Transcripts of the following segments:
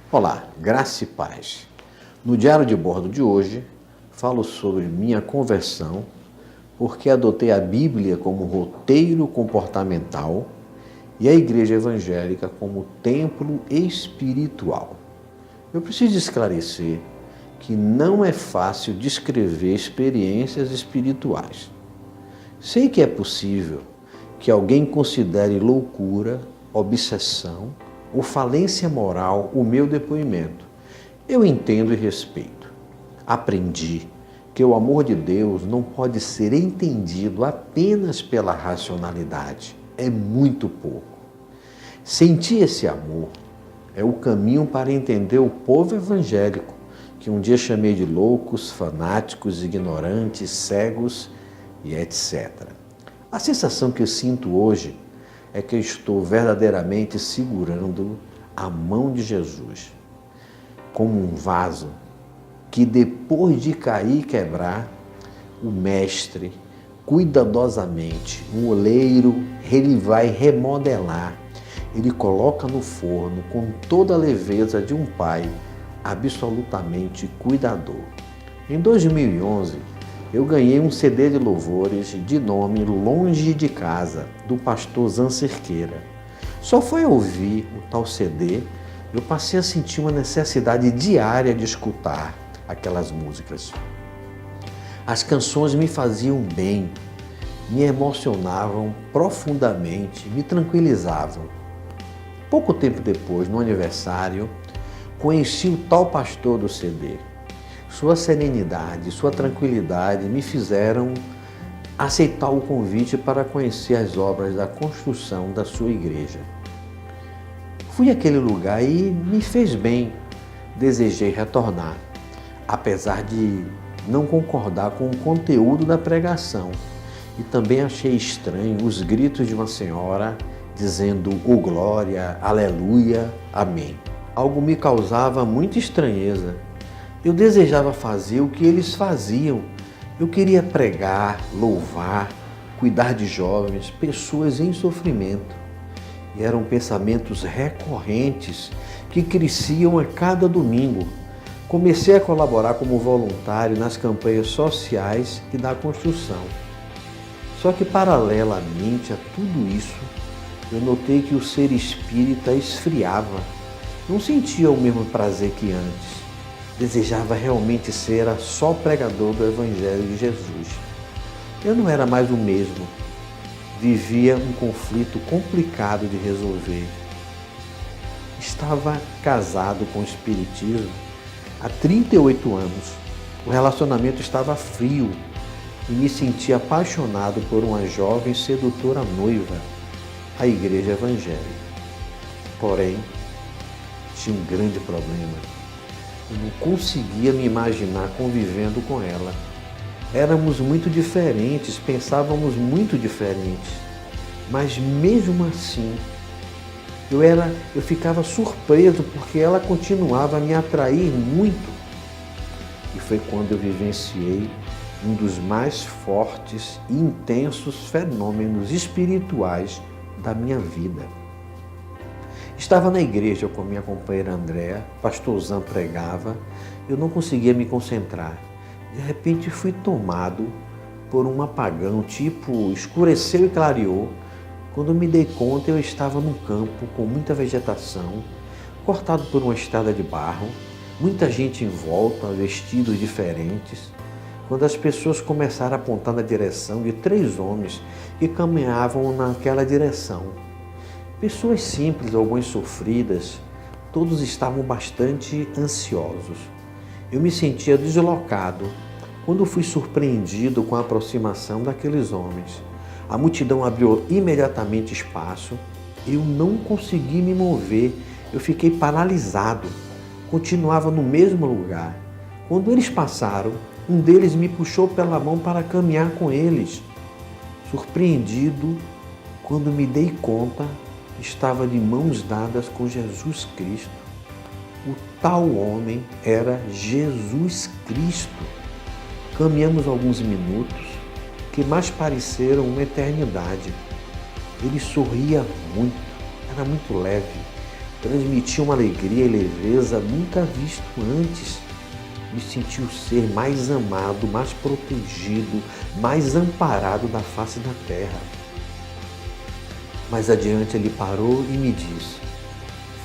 Olá, graça e paz. No diário de bordo de hoje, falo sobre minha conversão, porque adotei a Bíblia como roteiro comportamental e a igreja evangélica como templo espiritual. Eu preciso esclarecer que não é fácil descrever experiências espirituais. Sei que é possível que alguém considere loucura, obsessão ou falência moral o meu depoimento. Eu entendo e respeito. Aprendi que o amor de Deus não pode ser entendido apenas pela racionalidade. É muito pouco. Sentir esse amor é o caminho para entender o povo evangélico, que um dia chamei de loucos, fanáticos, ignorantes, cegos e etc. A sensação que eu sinto hoje é que eu estou verdadeiramente segurando a mão de Jesus, como um vaso que depois de cair e quebrar, o mestre, cuidadosamente, um oleiro, ele vai remodelar, ele coloca no forno com toda a leveza de um pai absolutamente cuidador. Em 2011, eu ganhei um CD de louvores de nome Longe de Casa, do pastor Zan Cerqueira. Só foi ouvir o tal CD, eu passei a sentir uma necessidade diária de escutar aquelas músicas. As canções me faziam bem, me emocionavam profundamente, me tranquilizavam. Pouco tempo depois, no aniversário, conheci o tal pastor do CD. Sua serenidade, sua tranquilidade me fizeram aceitar o convite para conhecer as obras da construção da sua igreja. Fui àquele lugar e me fez bem. Desejei retornar, apesar de não concordar com o conteúdo da pregação. E também achei estranho os gritos de uma senhora dizendo "Oh glória, aleluia, amém". Algo me causava muita estranheza. Eu desejava fazer o que eles faziam. Eu queria pregar, louvar, cuidar de jovens, pessoas em sofrimento. E eram pensamentos recorrentes que cresciam a cada domingo. Comecei a colaborar como voluntário nas campanhas sociais e da construção. Só que, paralelamente a tudo isso, eu notei que o ser espírita esfriava. Não sentia o mesmo prazer que antes. Desejava realmente ser só pregador do Evangelho de Jesus. Eu não era mais o mesmo. Vivia um conflito complicado de resolver. Estava casado com o espiritismo há 38 anos. O relacionamento estava frio e me sentia apaixonado por uma jovem sedutora noiva, a igreja evangélica. Porém, tinha um grande problema. Eu não conseguia me imaginar convivendo com ela. Éramos muito diferentes, pensávamos muito diferentes. Mas mesmo assim, eu ficava surpreso porque ela continuava a me atrair muito. E foi quando eu vivenciei um dos mais fortes e intensos fenômenos espirituais da minha vida. Estava na igreja com minha companheira Andréa, pastor Zan pregava, eu não conseguia me concentrar. De repente fui tomado por um apagão, tipo escureceu e clareou. Quando me dei conta, eu estava num campo com muita vegetação, cortado por uma estrada de barro, muita gente em volta, vestidos diferentes. Quando as pessoas começaram a apontar na direção de 3 homens que caminhavam naquela direção. Pessoas simples, algumas sofridas, todos estavam bastante ansiosos. Eu me sentia deslocado quando fui surpreendido com a aproximação daqueles homens. A multidão abriu imediatamente espaço. Eu não consegui me mover. Eu fiquei paralisado. Continuava no mesmo lugar. Quando eles passaram, um deles me puxou pela mão para caminhar com eles. Surpreendido, quando me dei conta, estava de mãos dadas com Jesus Cristo. O tal homem era Jesus Cristo. Caminhamos alguns minutos que mais pareceram uma eternidade. Ele sorria muito, era muito leve. transmitia uma alegria e leveza nunca visto antes. Me senti o ser mais amado, mais protegido, mais amparado da face da terra. Mais adiante ele parou e me disse: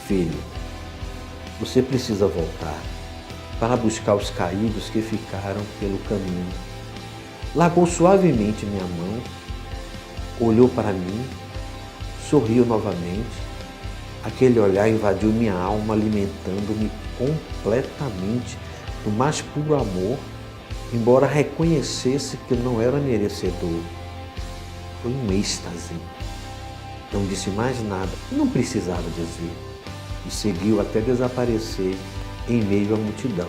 filho, você precisa voltar para buscar os caídos que ficaram pelo caminho. Largou suavemente minha mão, olhou para mim, sorriu novamente. Aquele olhar invadiu minha alma, alimentando-me completamente do mais puro amor, embora reconhecesse que eu não era merecedor. Foi um êxtase. Não disse mais nada, não precisava dizer, e seguiu até desaparecer em meio à multidão.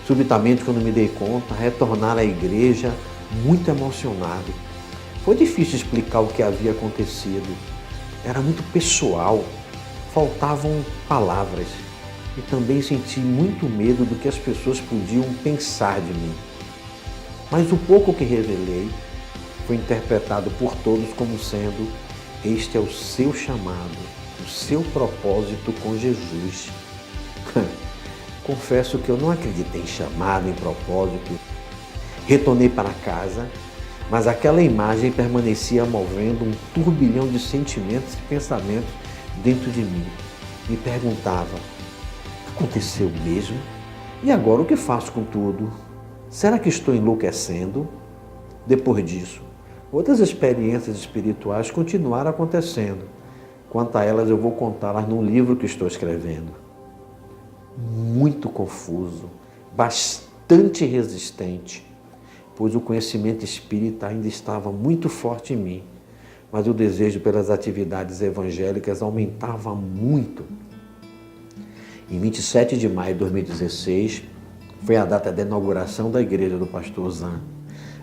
Subitamente, quando me dei conta, retornar à igreja muito emocionado. Foi difícil explicar o que havia acontecido. Era muito pessoal, faltavam palavras. E também senti muito medo do que as pessoas podiam pensar de mim. Mas o pouco que revelei foi interpretado por todos como sendo: este é o seu chamado, o seu propósito com Jesus. Confesso que eu não acreditei em chamado, em propósito. Retornei para casa, mas aquela imagem permanecia movendo um turbilhão de sentimentos e pensamentos dentro de mim. Me perguntava: aconteceu mesmo? E agora o que faço com tudo? Será que estou enlouquecendo? Depois disso, outras experiências espirituais continuaram acontecendo. Quanto a elas, eu vou contá-las num livro que estou escrevendo. Muito confuso, bastante resistente, pois o conhecimento espírita ainda estava muito forte em mim, mas o desejo pelas atividades evangélicas aumentava muito. Em 27 de maio de 2016, foi a data da inauguração da igreja do pastor Zan.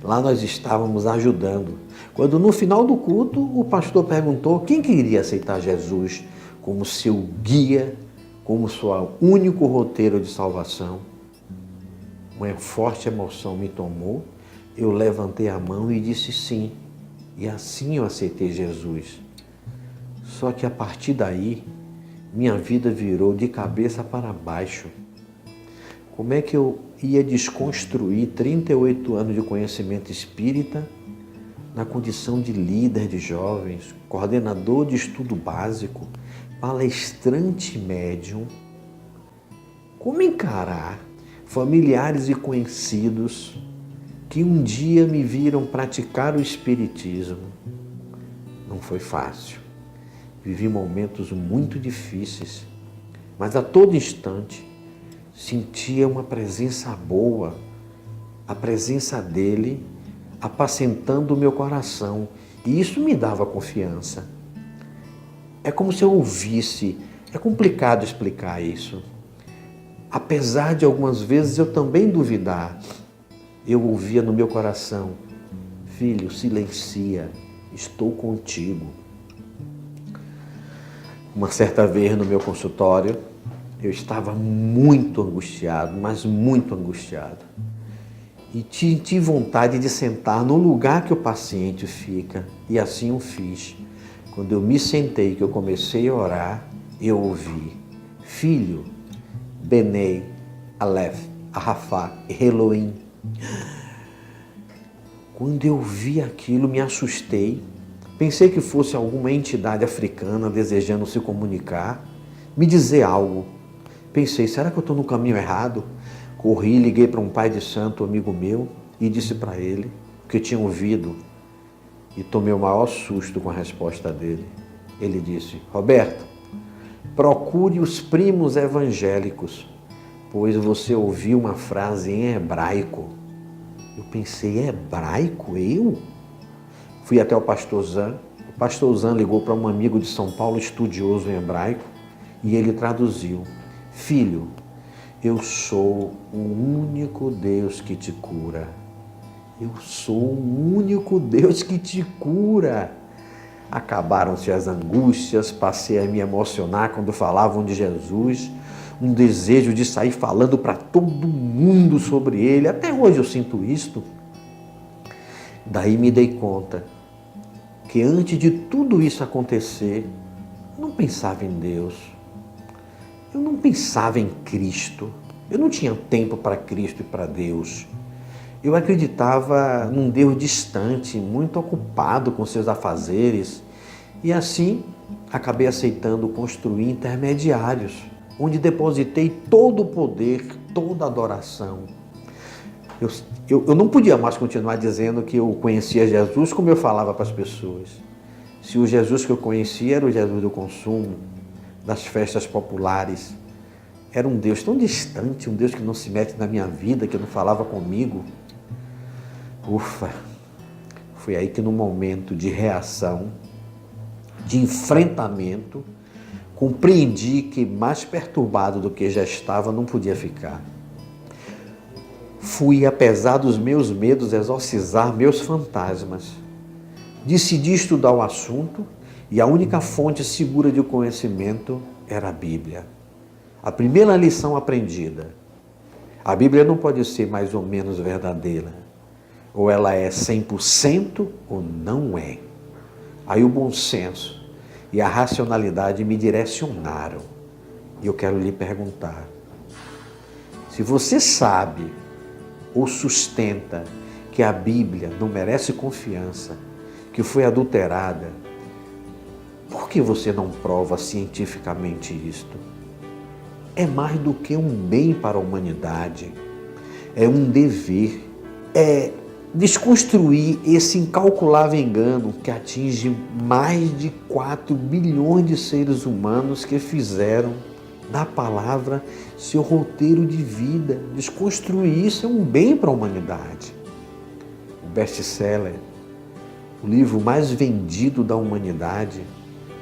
Lá nós estávamos ajudando, quando no final do culto o pastor perguntou quem queria aceitar Jesus como seu guia, como seu único roteiro de salvação. Uma forte emoção me tomou, eu levantei a mão e disse sim, e assim eu aceitei Jesus. Só que a partir daí, minha vida virou de cabeça para baixo. Como é que eu ia desconstruir 38 anos de conhecimento espírita na condição de líder de jovens, coordenador de estudo básico, palestrante médium? Como encarar familiares e conhecidos que um dia me viram praticar o espiritismo? Não foi fácil. Vivi momentos muito difíceis, mas a todo instante sentia uma presença boa, a presença dele apacentando o meu coração, e isso me dava confiança. É como se eu ouvisse, é complicado explicar isso. Apesar de algumas vezes eu também duvidar, eu ouvia no meu coração: filho, silencia, estou contigo. Uma certa vez no meu consultório, eu estava muito angustiado, mas muito angustiado. E tive vontade de sentar no lugar que o paciente fica, e assim eu fiz. Quando eu me sentei, que eu comecei a orar, eu ouvi: filho, Benei, Aleph, Arafá, Elohim. Quando eu vi aquilo, me assustei. Pensei que fosse alguma entidade africana desejando se comunicar, me dizer algo. Pensei: será que eu estou no caminho errado? Corri, liguei para um pai de santo, amigo meu, e disse para ele o que tinha ouvido. E tomei o maior susto com a resposta dele. Ele disse: Roberto, procure os primos evangélicos, pois você ouviu uma frase em hebraico. Eu pensei: hebraico? Eu? Fui até o pastor Zan. O pastor Zan ligou para um amigo de São Paulo, estudioso em hebraico, e ele traduziu: filho, eu sou o único Deus que te cura. Eu sou o único Deus que te cura. Acabaram-se as angústias, passei a me emocionar quando falavam de Jesus, um desejo de sair falando para todo mundo sobre ele. Até hoje eu sinto isto. Daí me dei conta que antes de tudo isso acontecer, não pensava em Deus, Eu não pensava em Cristo. Eu não tinha tempo para Cristo e para Deus. Eu acreditava num Deus distante, muito ocupado com seus afazeres. E assim, acabei aceitando construir intermediários, onde depositei todo o poder, toda a adoração. Eu não podia mais continuar dizendo que eu conhecia Jesus como eu falava para as pessoas. Se o Jesus que eu conhecia era o Jesus do consumo, das festas populares, era um Deus tão distante, um Deus que não se mete na minha vida, que não falava comigo. Ufa! Foi aí que no momento de reação, de enfrentamento, compreendi que mais perturbado do que já estava não podia ficar. Fui, apesar dos meus medos, exorcizar meus fantasmas. Decidi estudar o assunto e a única fonte segura de conhecimento era a Bíblia. A primeira lição aprendida: a Bíblia não pode ser mais ou menos verdadeira. Ou ela é 100% ou não é. Aí o bom senso e a racionalidade me direcionaram. E eu quero lhe perguntar: se você sabe ou sustenta que a Bíblia não merece confiança, que foi adulterada, por que você não prova cientificamente isto? É mais do que um bem para a humanidade, é um dever, é desconstruir esse incalculável engano que atinge mais de 4 bilhões de seres humanos que fizeram da palavra seu roteiro de vida. Desconstruir isso é um bem para a humanidade. O best-seller, o livro mais vendido da humanidade,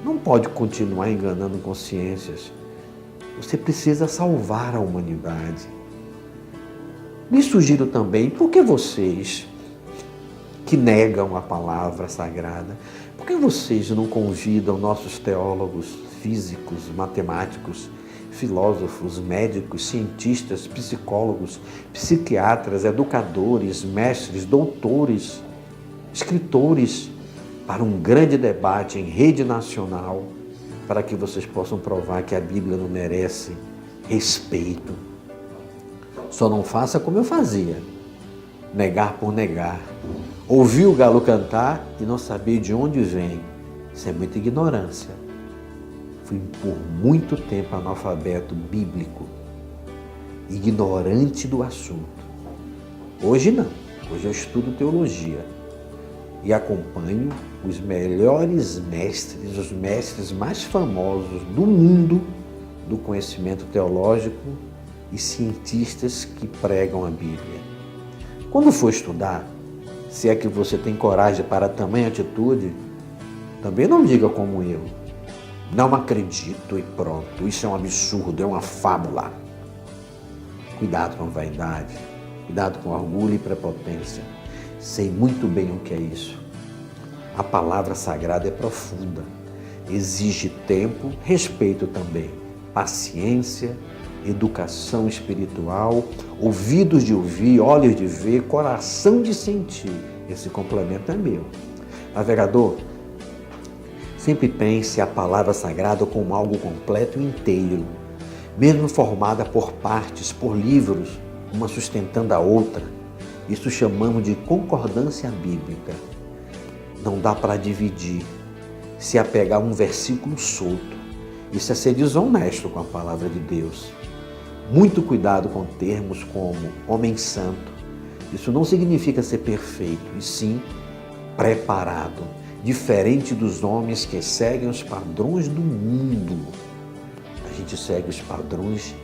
não pode continuar enganando consciências. Você precisa salvar a humanidade. Me sugiro também, por que vocês que negam a palavra sagrada, por que vocês não convidam nossos teólogos, físicos, matemáticos, filósofos, médicos, cientistas, psicólogos, psiquiatras, educadores, mestres, doutores, escritores, para um grande debate em rede nacional, para que vocês possam provar que a Bíblia não merece respeito? Só não faça como eu fazia, negar por negar. Ouvir o galo cantar e não saber de onde vem. Isso é muita ignorância. Fui por muito tempo analfabeto bíblico, ignorante do assunto. Hoje não. Hoje eu estudo teologia e acompanho os melhores mestres, os mestres mais famosos do mundo do conhecimento teológico e cientistas que pregam a Bíblia. Quando for estudar, se é que você tem coragem para tamanha atitude, também não diga como eu: não acredito e pronto, isso é um absurdo, é uma fábula. Cuidado com a vaidade, cuidado com orgulho e prepotência. Sei muito bem o que é isso. A palavra sagrada é profunda, exige tempo, respeito também, paciência, educação espiritual, ouvidos de ouvir, olhos de ver, coração de sentir. Esse complemento é meu. Navegador, sempre pense a palavra sagrada como algo completo e inteiro, mesmo formada por partes, por livros, uma sustentando a outra. Isso chamamos de concordância bíblica. Não dá para dividir, se apegar a um versículo solto. Isso é ser desonesto com a palavra de Deus. Muito cuidado com termos como homem santo. Isso não significa ser perfeito, e sim preparado, diferente dos homens que seguem os padrões do mundo. A gente segue os padrões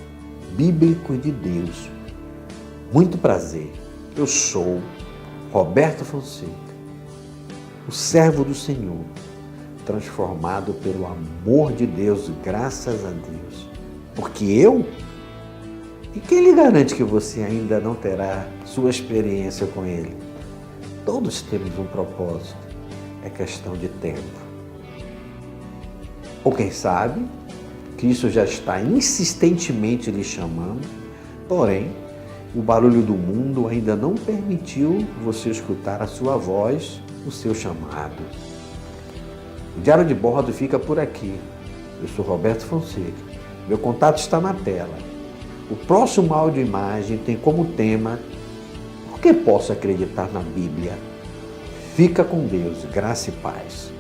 bíblicos de Deus. Muito prazer, eu sou Roberto Fonseca, o servo do Senhor, transformado pelo amor de Deus, graças a Deus. Porque eu? E quem lhe garante que você ainda não terá sua experiência com Ele? Todos temos um propósito, é questão de tempo. Ou quem sabe, Cristo já está insistentemente lhe chamando, porém, o barulho do mundo ainda não permitiu você escutar a sua voz, o seu chamado. O Diário de Bordo fica por aqui. Eu sou Roberto Fonseca Meu contato está na tela. O próximo áudio-imagem tem como tema: por que posso acreditar na Bíblia? Fica com Deus, graça e paz.